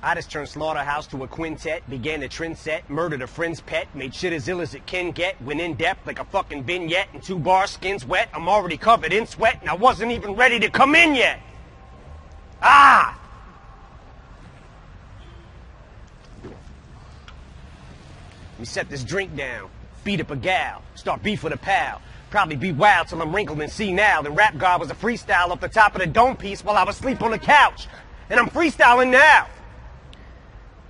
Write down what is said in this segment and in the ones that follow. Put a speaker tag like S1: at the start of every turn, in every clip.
S1: I just turned Slaughterhouse to a quintet, began a trend set, murdered a friend's pet, made shit as ill as it can get, went in depth like a fucking vignette, and 2 bars, skin's wet, I'm already covered in sweat, and I wasn't even ready to come in yet. Ah! Let me set this drink down, beat up a gal, start beef with a pal. Probably be wild till I'm wrinkled and senile. And Rap God was a freestyle off the top of the dome piece while I was asleep on the couch. And I'm freestyling now.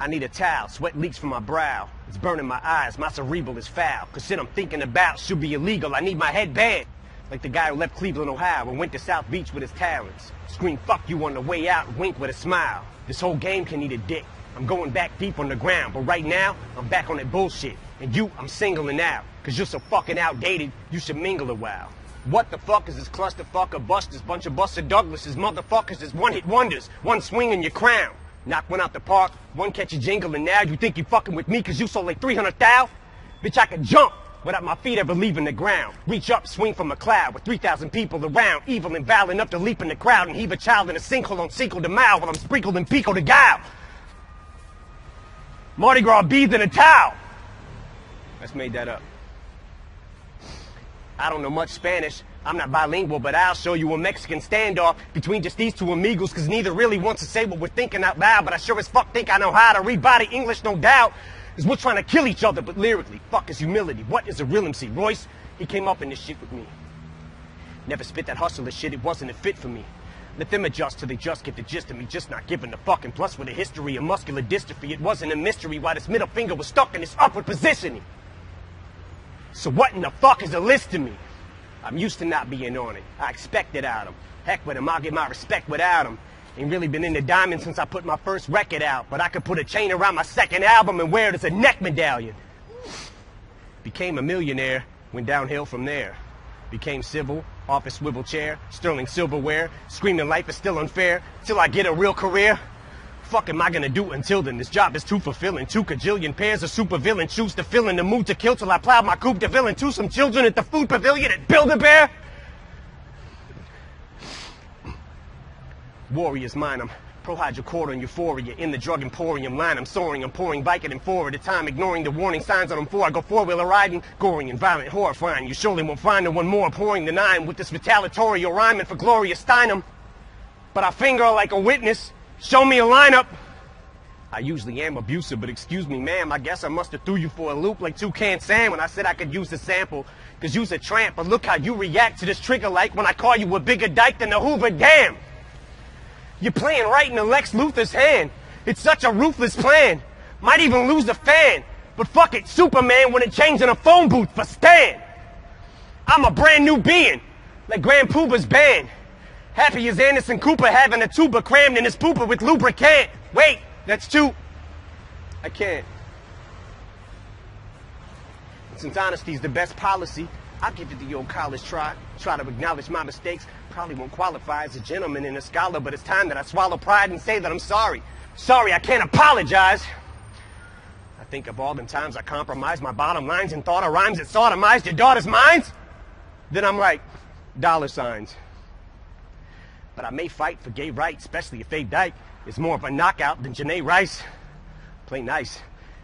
S1: I need a towel, sweat leaks from my brow. It's burning my eyes, my cerebral is foul. Cause shit I'm thinking about should be illegal. I need my head banned. Like the guy who left Cleveland, Ohio and went to South Beach with his talents. Scream fuck you on the way out and wink with a smile. This whole game can eat a dick. I'm going back deep on the ground, but right now, I'm back on that bullshit. And you, I'm singling out. Cause you're so fucking outdated, you should mingle a while. What the fuck is this clusterfuck of busters? Bunch of Buster Douglases, motherfuckers is one-hit wonders. One swing in your crown. Knock one out the park, one catch a jingle, and now you think you fucking with me cause you sold like 300,000? Bitch, I can jump without my feet ever leaving the ground. Reach up, swing from a cloud with 3,000 people around. Evil and vile enough to leap in the crowd and heave a child in a sinkhole on Cinco de Mayo while I'm sprinkled in Pico de Gallo. Mardi Gras beads in a towel. Let's made that up. I don't know much Spanish. I'm not bilingual, but I'll show you a Mexican standoff between just these two amigos, cause neither really wants to say what we're thinking out loud, but I sure as fuck think I know how to read body English, no doubt. Is we're trying to kill each other, but lyrically, fuck is humility. What is a real MC? Royce, he came up in this shit with me. Never spit that hustler shit, it wasn't a fit for me. Let them adjust till they just get the gist of me, just not giving a fuck. And plus with a history of muscular dystrophy, it wasn't a mystery why this middle finger was stuck in this upward positioning. So what in the fuck is a list to me? I'm used to not being on it. I expect it out of him. Heck with him, I'll get my respect without him. Ain't really been into diamonds since I put my first record out, but I could put a chain around my second album and wear it as a neck medallion. Became a millionaire, went downhill from there. Became civil, office swivel chair, sterling silverware, screaming life is still unfair, till I get a real career. Fuck am I gonna do until then? This job is too fulfilling. 2 kajillion pairs of supervillain choose to fill in the mood to kill till I plow my coupe de ville into some children at the food pavilion at Build-A-Bear. Warriors mine, I'm pro-hydrocodone euphoria in the drug emporium line. I'm soaring, I'm pouring Vicodin and 4 at a time, ignoring the warning signs on them 4. I go 4-wheeler riding, goring and violent, horrifying. You surely won't find no one more pouring than I am with this retaliatory rhyming for Gloria Steinem. But I finger her like a witness. Show me a lineup. I usually am abusive, but excuse me, ma'am, I guess I must have threw you for a loop like Toucan Sam when I said I could use the sample. Cause you's a tramp, but look how you react to this trigger like when I call you a bigger dyke than the Hoover Dam. You're playing right into Lex Luthor's hand. It's such a ruthless plan. Might even lose a fan. But fuck it, Superman wouldn't change in a phone booth for Stan. I'm a brand new being, like Grand Pooba's band. Happy as Anderson Cooper having a tuba crammed in his pooper with lubricant. Wait, that's 2. I can't. And since honesty's the best policy, I'll give it the old college try. Try to acknowledge my mistakes. Probably won't qualify as a gentleman and a scholar, but it's time that I swallow pride and say that I'm sorry. Sorry, I can't apologize. I think of all them times I compromised my bottom lines and thought of rhymes that sodomized your daughter's minds. Then I'm like, $signs. But I may fight for gay rights, especially if Faye Dyke is more of a knockout than Janae Rice. Play nice.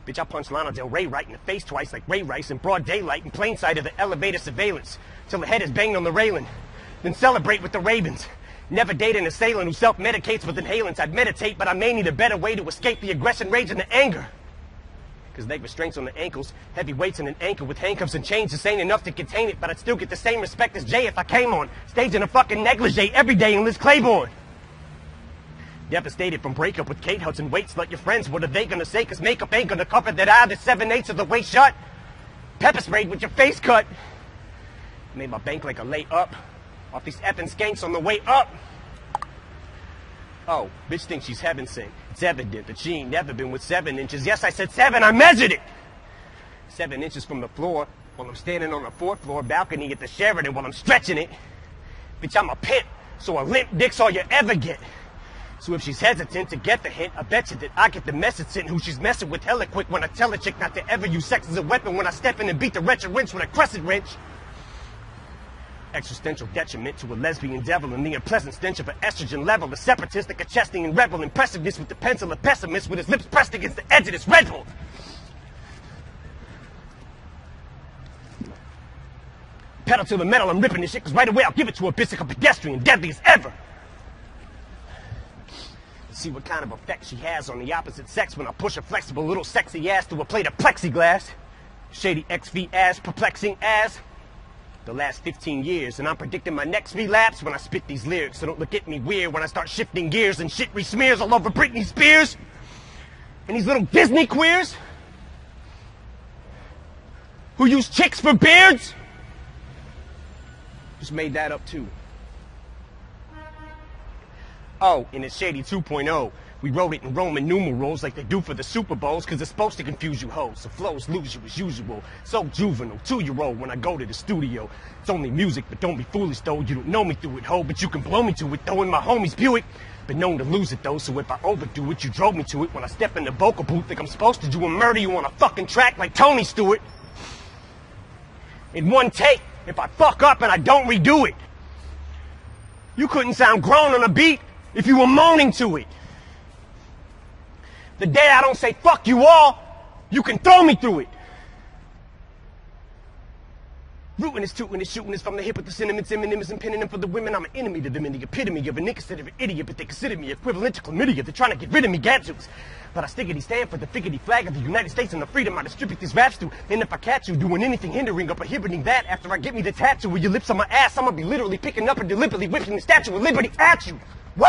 S1: Bitch, I punched Lana Del Rey right in the face twice like Ray Rice in broad daylight in plain sight of the elevator surveillance till the head is banged on the railing. Then celebrate with the Ravens. Never date an assailant who self-medicates with inhalants. I'd meditate, but I may need a better way to escape the aggression, rage, and the anger. Cause leg restraints on the ankles, heavy weights and an anchor with handcuffs and chains just ain't enough to contain it, but I'd still get the same respect as Jay if I came on stage in a fucking negligee every day in Liz Claiborne. Devastated from breakup with Kate Hudson. Wait, let your friends, what are they gonna say? Cause makeup ain't gonna cover that eye that's 7/8 of the way shut. Pepper sprayed with your face cut. Made my bank like a lay up off these effing skanks on the way up. Oh, bitch thinks she's heaven sent. It's evident that she ain't never been with 7 inches. Yes, I said 7, I measured it! 7 inches from the floor while I'm standing on the 4th floor balcony at the Sheraton while I'm stretching it. Bitch, I'm a pimp, so a limp dick's all you ever get. So if she's hesitant to get the hint, I bet you that I get the message sent who she's messing with hella quick when I tell a chick not to ever use sex as a weapon when I step in and beat the wretched wrench with a crescent wrench. existential detriment to a lesbian devil and the unpleasant stench of an estrogen level. A separatist, like a chesting and rebel, impressiveness with the pencil, a pessimist with his lips pressed against the edge of this Red Bull. Pedal to the metal, I'm ripping this shit, cause right away I'll give it to a bitch like a pedestrian, deadly as ever. See what kind of effect she has on the opposite sex when I push a flexible little sexy ass through a plate of plexiglass. Shady XV ass, perplexing as the last 15 years, and I'm predicting my next relapse when I spit these lyrics, so don't look at me weird when I start shifting gears and shit re-smears all over Britney Spears and these little Disney queers who use chicks for beards. Just made that up too. Oh, and it's Shady 2.0. We wrote it in Roman numerals like they do for the Super Bowls, cause it's supposed to confuse you hoes. So flows lose you as usual. So juvenile, 2-year-old when I go to the studio. It's only music, but don't be foolish though. You don't know me through it, ho, but you can blow me to it though in my homie's Buick. Been known to lose it though, so if I overdo it, you drove me to it. When I step in the vocal booth, think I'm supposed to do and murder you on a fucking track like Tony Stewart. In one take, if I fuck up and I don't redo it. You couldn't sound grown on a beat if you were moaning to it. The day I don't say fuck you all, you can throw me through it. Rooting is tooting is shooting is from the hip with the sentiments, Eminem and pinning them for the women. I'm an enemy to them and the epitome of a nigga considered an idiot, but they consider me equivalent to chlamydia. They're trying to get rid of me, gadzooks. But I stickity stand for the figgity flag of the United States and the freedom I distribute these raps to. And if I catch you doing anything hindering or prohibiting that, after I get me the tattoo with your lips on my ass, I'm gonna be literally picking up and deliberately whipping the Statue of Liberty at you. Woo!